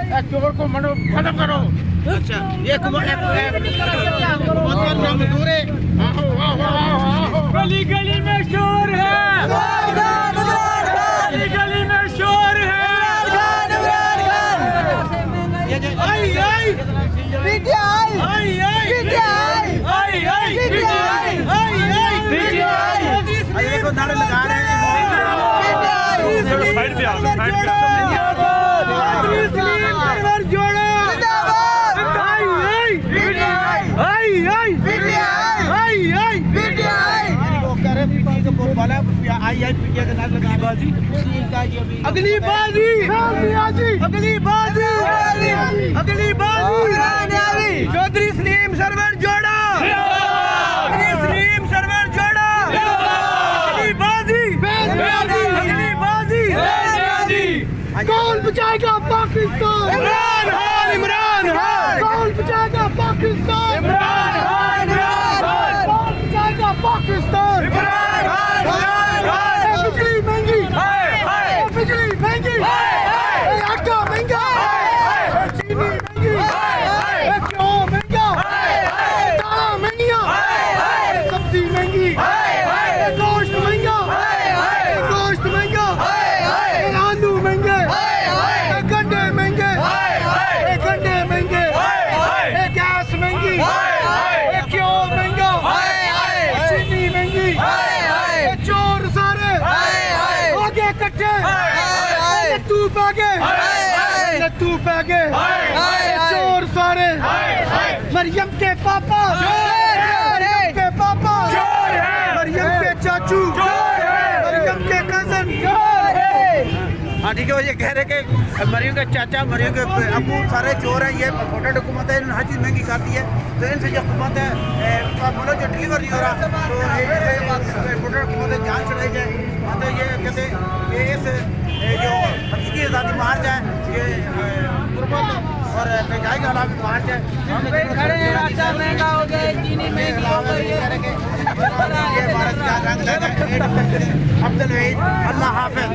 चोर को मरो, खत्म करो। अच्छा ये मजदूर है। गली गली में शोर है, गली गली में शोर है। आई आई पीटीआई, आई आई पीटीआई, आई आई पीटीआई, आई आई पीटीआई। देखो नारे लगा रहे हैं। साइड पे आओ, साइड पे सरवर जोड़ा जिंदाबाद। आई आई पीटीआई, आई आई पीटीआई, आई आई पीटीआई। वो कह रहे पीटीआई का बोल वाला आई आई पीटीआई का नारा लगा बाजी। अगली बाजी, अगली बाजी, अगली बाजी चौधरी सलीम सरवर जोड़ा, चौधरी सलीम सरवर जोड़ा। अगली बाजी, अगली बाजी। कौन बचाएगा पाकिस्तान? इमरान खान, इमरान खान। कौन बचाएगा पाकिस्तान? इमरान खान, इमरान खान। कौन बचाएगा पाकिस्तान? इमरान खान, इमरान खान। बिजली महंगी, बिजली महंगी, आटा महंगा, चीनी महंगी, घ्यो महंगा, दालें महंगियां, सब्जी महंगी, गोश्त महंगा, गोश्त महंगा, आलू महंगे, गंडे महंगे, गंडे महंगे, गैस महंगी, घ्यो महंगा, चीनी महंगी, चोर सारे आगे इकट्ठे, लट्टू पैगे, लट्टू पैगे, चोर सारे। मरियम के पापा, मरियम के पापा, मरियम के चाचू, मरियम के कजन। हाँ ठीक है, वो ये कह रहे कि मरियम के चाचा, मरियम के अबू सारे चोर हैं। ये वोटर हुकूमत है, इन्होंने हर चीज़ महंगी कर दी है। तो इनसे जो हुकूमत है बोलो जो डिलीवर नहीं हो रहा, तो वोटर हुकूमत जान चढ़ाई जाए। तो ये कहते ये इस जो हकीकी आज़ादी मार्च है, ये गुरबत और महंगाई का हालात मार्च है। खड़े हैं, आटा महंगा हो गया, चीनी महंगी हो गई है। ये हमारा रंग लगा। अब्दुल वहीद, अल्लाह हाफ़िज़।